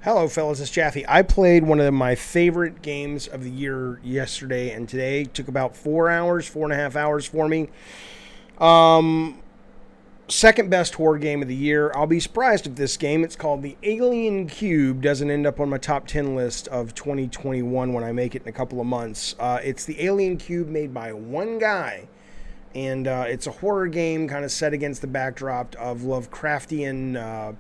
Hello, fellas. It's Jaffe. I played one of my favorite games of the year yesterday and today. It took about 4 hours, 4.5 hours for me. Um, Second best horror game of the year. I'll be surprised if this game, it's called The Alien Cube, doesn't end up on my top 10 list of 2021 when I make it in a couple of months. It's The Alien Cube made by one guy. And it's a horror game kind of set against the backdrop of Lovecraftian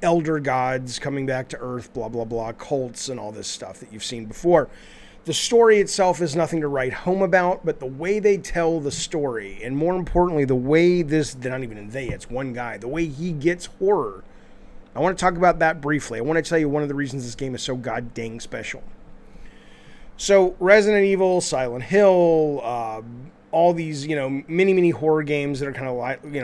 elder gods coming back to Earth, blah, blah, blah, cults and all this stuff that you've seen before. The story itself is nothing to write home about, but the way they tell the story, and more importantly, the way they're not even they, it's one guy, the way he gets horror. I want to talk about that briefly. I want to tell you one of the reasons this game is so god dang special. So, Resident Evil, Silent Hill, all these, mini horror games that are kind of,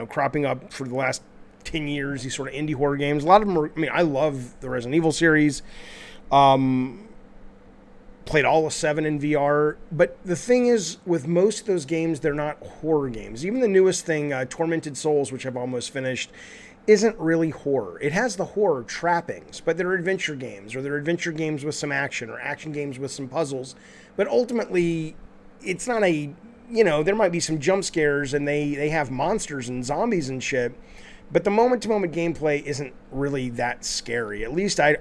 cropping up for the last 10 years, these sort of indie horror games. A lot of them are, I love the Resident Evil series. Played all of 7 in VR. But the thing is, with most of those games, they're not horror games. Even the newest thing, Tormented Souls, which I've almost finished, isn't really horror. It has the horror trappings, but they're adventure games, or they're adventure games with some action, or action games with some puzzles. But ultimately, it's not there might be some jump scares, and they have monsters and zombies and shit. But the moment-to-moment gameplay isn't really that scary. At least I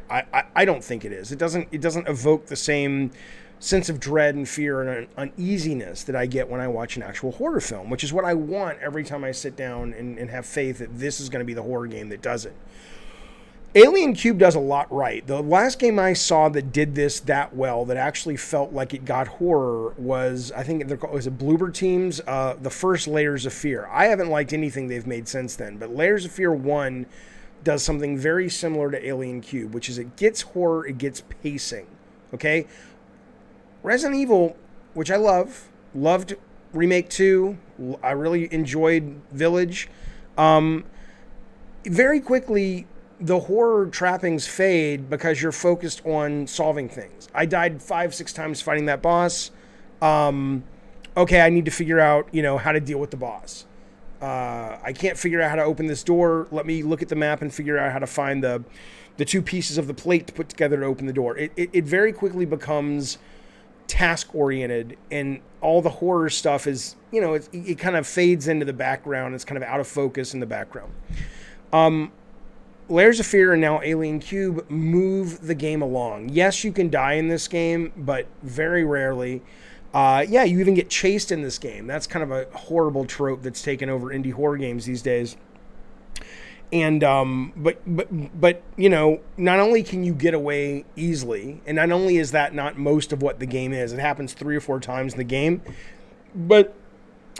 don't think it is. It doesn't evoke the same sense of dread and fear and uneasiness that I get when I watch an actual horror film, which is what I want every time I sit down and have faith that this is going to be the horror game that does it. Alien Cube does a lot right. The last game I saw that did this that well, that actually felt like it got horror, was, I think it was Bloober Team's, the first Layers of Fear. I haven't liked anything they've made since then, but Layers of Fear 1 does something very similar to Alien Cube, which is it gets horror, it gets pacing, okay? Resident Evil, which I loved Remake 2, I really enjoyed Village. Very quickly, the horror trappings fade because you're focused on solving things. I died 5-6 times fighting that boss. Okay, I need to figure out, how to deal with the boss. I can't figure out how to open this door. Let me look at the map and figure out how to find the two pieces of the plate to put together to open the door. It very quickly becomes task-oriented, and all the horror stuff is, it kind of fades into the background. It's kind of out of focus in the background. Layers of Fear and now Alien Cube move the game along. Yes, you can die in this game, but very rarely. You even get chased in this game. That's kind of a horrible trope that's taken over indie horror games these days. And but not only can you get away easily, and not only is that not most of what the game is, it happens 3 or 4 times in the game, but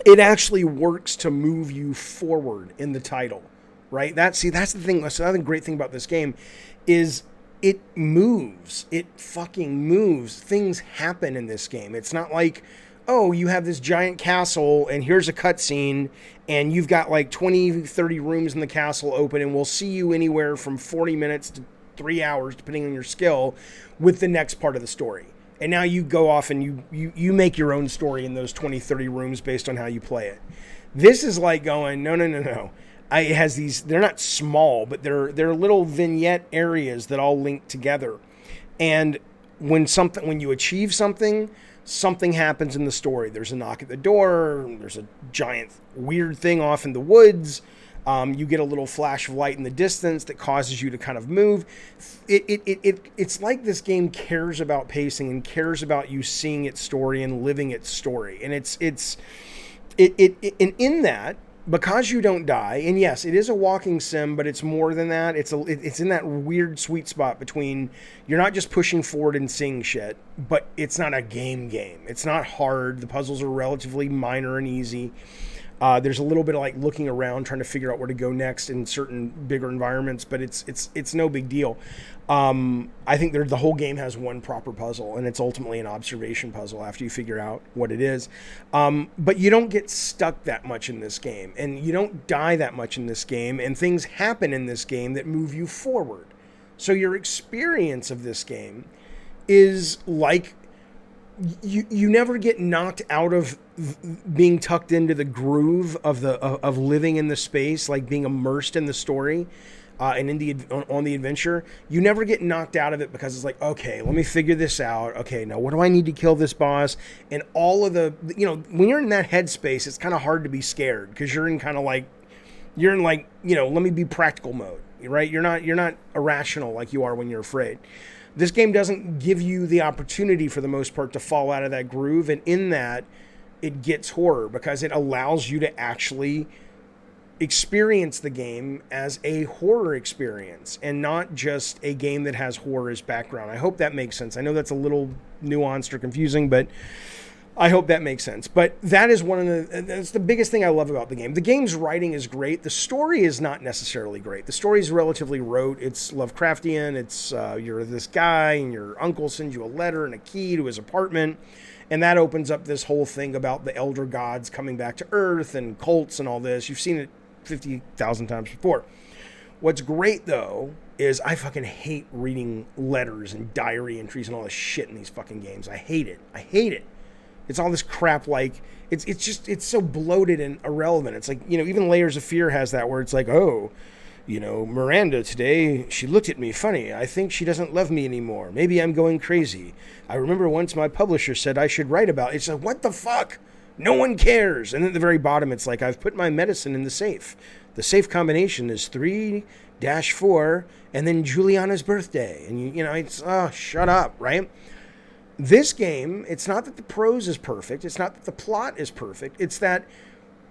it actually works to move you forward in the title. Right? That's the thing. That's another great thing about this game is it moves. It fucking moves. Things happen in this game. It's not like, oh, you have this giant castle and here's a cutscene and you've got like 20, 30 rooms in the castle open and we'll see you anywhere from 40 minutes to 3 hours, depending on your skill, with the next part of the story. And now you go off and you make your own story in those 20, 30 rooms based on how you play it. This is like going, no. It has these, they're not small, but they're little vignette areas that all link together. And when you achieve something happens in the story. There's a knock at the door, there's a giant weird thing off in the woods, you get a little flash of light in the distance that causes you to kind of move. It's like this game cares about pacing and cares about you seeing its story and living its story. And in that, because you don't die, and yes, it is a walking sim, but it's more than that. It's in that weird sweet spot between you're not just pushing forward and seeing shit, but it's not a game. It's not hard. The puzzles are relatively minor and easy. There's a little bit of like looking around, trying to figure out where to go next in certain bigger environments, but it's no big deal. I think the whole game has one proper puzzle, and it's ultimately an observation puzzle after you figure out what it is. But you don't get stuck that much in this game, and you don't die that much in this game, and things happen in this game that move you forward. So your experience of this game is like you never get knocked out of being tucked into the groove of living in the space, like being immersed in the story. and on the adventure, you never get knocked out of it because it's like, okay, let me figure this out. Okay, now what do I need to kill this boss? And all of the, when you're in that headspace, it's kind of hard to be scared because you're in let me be practical mode, right? You're not irrational like you are when you're afraid. This game doesn't give you the opportunity for the most part to fall out of that groove, and in that, it gets horror because it allows you to actually experience the game as a horror experience and not just a game that has horror as background. I hope that makes sense. I know that's a little nuanced or confusing, but I hope that makes sense. But that's the biggest thing I love about the game. The game's writing is great. The story is not necessarily great. The story is relatively rote. It's Lovecraftian. It's you're this guy and your uncle sends you a letter and a key to his apartment. And that opens up this whole thing about the elder gods coming back to Earth and cults and all this. You've seen it 50,000 times before. What's great, though, is I fucking hate reading letters and diary entries and all this shit in these fucking games. I hate it. It's all this crap, like, it's so bloated and irrelevant. It's like, even Layers of Fear has that where it's like, oh, Miranda today, she looked at me funny. I think she doesn't love me anymore. Maybe I'm going crazy. I remember once my publisher said I should write about it. It's like, what the fuck? No one cares. And at the very bottom, it's like, I've put my medicine in the safe. The safe combination is 3-4 and then Juliana's birthday. And, it's, oh, shut up, right? This game, it's not that the prose is perfect. It's not that the plot is perfect. It's that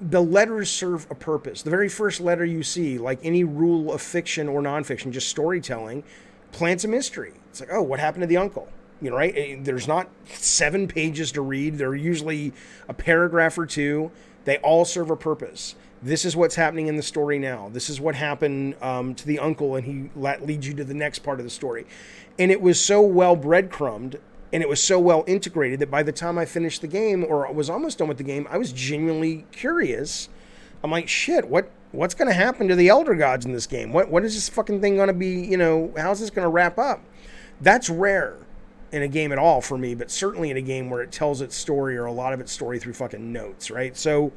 the letters serve a purpose. The very first letter you see, like any rule of fiction or nonfiction, just storytelling, plants a mystery. It's like, oh, what happened to the uncle? Right? There's not 7 pages to read. There are usually a paragraph or two. They all serve a purpose. This is what's happening in the story now. This is what happened to the uncle, and he leads you to the next part of the story. And it was so well breadcrumbed, and it was so well integrated that by the time I finished the game, or was almost done with the game, I was genuinely curious. I'm like, shit, what's going to happen to the elder gods in this game? What is this fucking thing going to be, how's this going to wrap up? That's rare in a game at all for me, but certainly in a game where it tells its story or a lot of its story through fucking notes, right? So,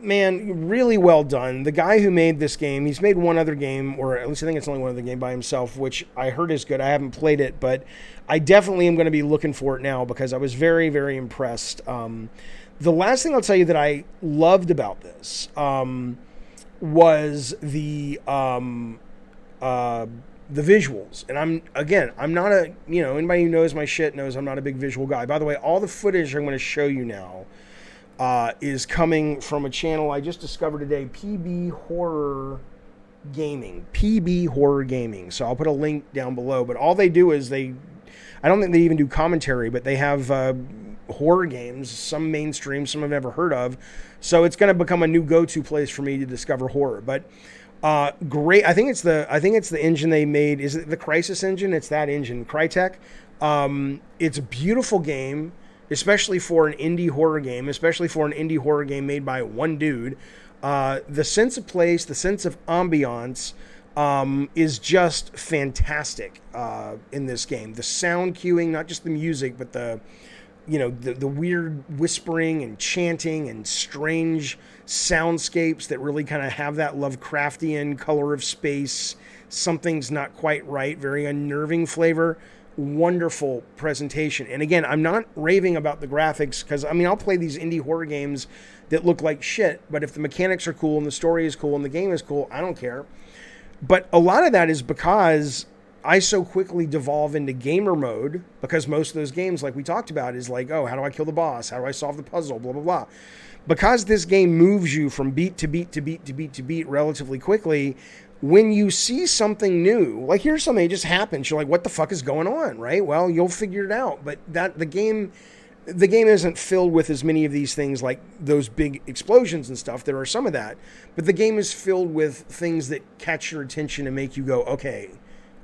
man, really well done. The guy who made this game, he's made one other game, or at least I think it's only one other game by himself, which I heard is good. I haven't played it, but I definitely am going to be looking for it now because I was very, very impressed. The last thing I'll tell you that I loved about this was the visuals. And I'm not anybody who knows my shit knows I'm not a big visual guy. By the way, all the footage I'm going to show you now is coming from a channel I just discovered today, PB Horror Gaming. So I'll put a link down below. But all they do is I don't think they even do commentary, but they have horror games, some mainstream, some I've never heard of. So it's going to become a new go-to place for me to discover horror. But great. I think it's the engine they made. Is it the Crysis engine? It's that engine, Crytek. It's a beautiful game, especially for an indie horror game, made by one dude. The sense of place, the sense of ambiance, is just fantastic in this game. The sound cueing, not just the music, but the weird whispering and chanting and strange soundscapes that really kind of have that Lovecraftian color of space. Something's not quite right, very unnerving flavor. Wonderful presentation. And again, I'm not raving about the graphics because, I'll play these indie horror games that look like shit, but if the mechanics are cool and the story is cool and the game is cool, I don't care. But a lot of that is because I so quickly devolve into gamer mode, because most of those games, like we talked about, is like, oh, how do I kill the boss? How do I solve the puzzle? Blah, blah, blah. Because this game moves you from beat to beat to beat to beat to beat relatively quickly, when you see something new, like here's something that just happens, you're like, what the fuck is going on, right? Well, you'll figure it out. But the game isn't filled with as many of these things like those big explosions and stuff. There are some of that. But the game is filled with things that catch your attention and make you go, okay,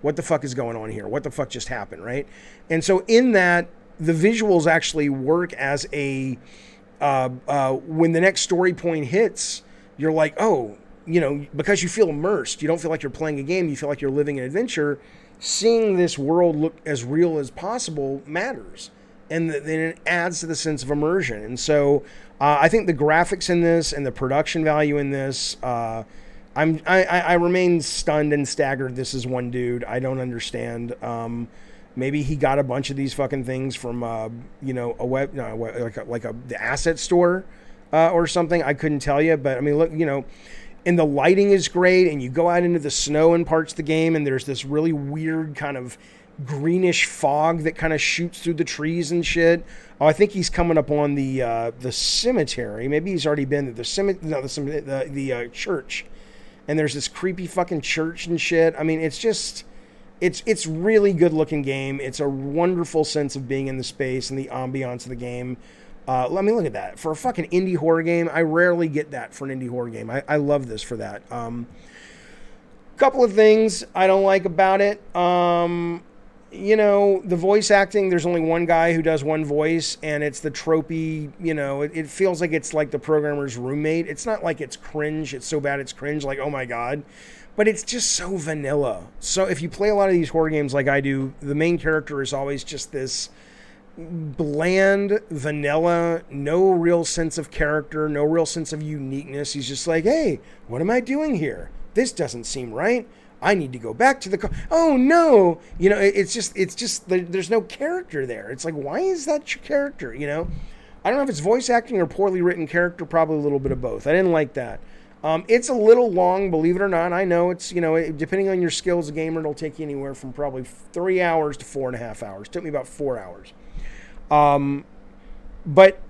what the fuck is going on here? What the fuck just happened, right? And so in that, the visuals actually work as a, when the next story point hits, you're like, oh, because you feel immersed. You don't feel like you're playing a game. You feel like you're living an adventure. Seeing this world look as real as possible matters. And then it adds to the sense of immersion. And so I think the graphics in this and the production value in this, I I remain stunned and staggered. This is one dude. I don't understand. Maybe he got a bunch of these fucking things from a web, no, like the asset store or something. I couldn't tell you, but I mean, look, and the lighting is great, and you go out into the snow in parts of the game, and there's this really weird kind of greenish fog that kind of shoots through the trees and shit. Oh, I think he's coming up on the cemetery. Maybe he's already been to the church. And there's this creepy fucking church and shit. I mean, it's just, it's really good looking game. It's a wonderful sense of being in the space and the ambiance of the game. Let me look at that. For a fucking indie horror game, I rarely get that for an indie horror game. I love this for that. Couple of things I don't like about it. The voice acting, there's only one guy who does one voice, and it's the tropey, it feels like it's like the programmer's roommate. It's not like it's cringe. It's so bad it's cringe, like, oh my God. But it's just so vanilla. So if you play a lot of these horror games like I do, the main character is always just this bland, vanilla, no real sense of character, no real sense of uniqueness. He's just like, hey, what am I doing here? This doesn't seem right. I need to go back to the car. Oh no. It's just, there's no character there. It's like, why is that your character? I don't know if it's voice acting or poorly written character, probably a little bit of both. I didn't like that. It's a little long, believe it or not. I know it's, depending on your skill as a gamer, it'll take you anywhere from probably 3 hours to 4.5 hours. It took me about 4 hours. But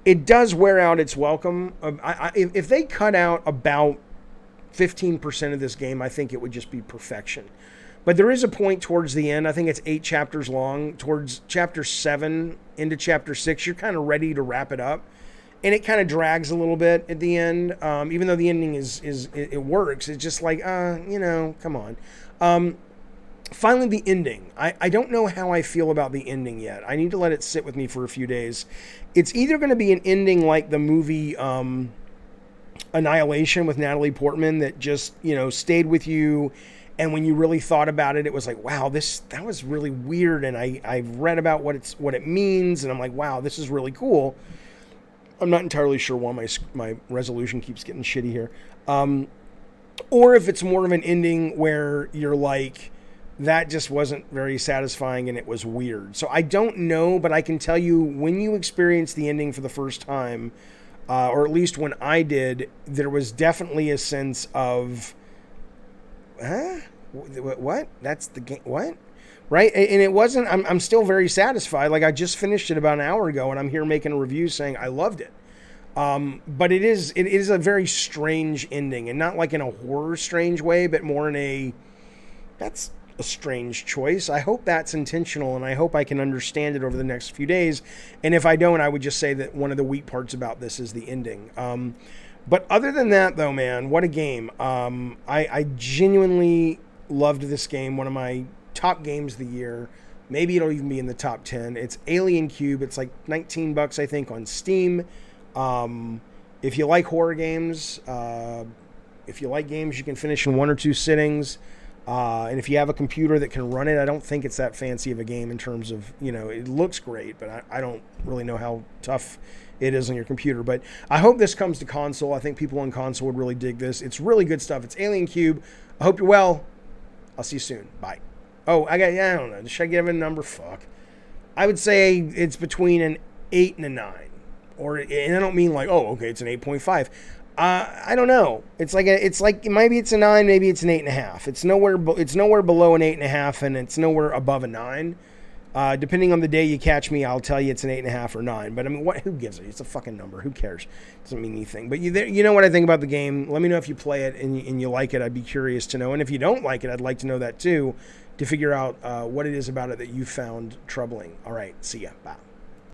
it does wear out its welcome. If they cut out about 15% of this game, I think it would just be perfection. But there is a point towards the end. I think it's 8 chapters long. Towards chapter 7 into chapter 6, you're kind of ready to wrap it up. And it kind of drags a little bit at the end. Even though the ending it works. It's just like, come on. Finally, the ending. I don't know how I feel about the ending yet. I need to let it sit with me for a few days. It's either going to be an ending like the movie Annihilation with Natalie Portman that just, stayed with you, and when you really thought about it, it was like, wow, that was really weird, and I've read about what it means, and I'm like, wow, this is really cool. I'm not entirely sure why my resolution keeps getting shitty here. Or if it's more of an ending where you're like, that just wasn't very satisfying and it was weird. So I don't know, but I can tell you when you experience the ending for the first time, or at least when I did, there was definitely a sense of, what? That's the game? What? Right? And it wasn't, I'm still very satisfied. Like, I just finished it about an hour ago, and I'm here making a review saying I loved it. But it is a very strange ending, and not like in a horror strange way, but more in that's a strange choice. I hope that's intentional, and I hope I can understand it over the next few days. And if I don't, I would just say that one of the weak parts about this is the ending. But other than that, though, man, what a game. I genuinely loved this game. One of my top games of the year. Maybe it'll even be in the top 10. It's Alien Cube. It's like $19, I think, on Steam. If you like horror games, if you like games you can finish in 1 or 2 sittings, and if you have a computer that can run it, I don't think it's that fancy of a game in terms of, it looks great, but I don't really know how tough it is on your computer. But I hope this comes to console. I think people on console would really dig this. It's really good stuff. It's Alien Cube. I hope you're well. I'll see you soon. Bye. Oh, I don't know. Should I give it a number? Fuck. I would say it's between an 8 and a 9. And I don't mean like, oh, okay, it's an 8.5. I don't know. It's like maybe it's a 9, maybe it's an 8.5. It's nowhere below an 8.5, and it's nowhere above a 9. Depending on the day you catch me, I'll tell you it's an 8.5 or 9. But I mean, who gives it? It's a fucking number. Who cares? It doesn't mean anything. But you know what I think about the game. Let me know if you play it and you like it. I'd be curious to know. And if you don't like it, I'd like to know that too, to figure out what it is about it that you found troubling. All right. See ya. Bye.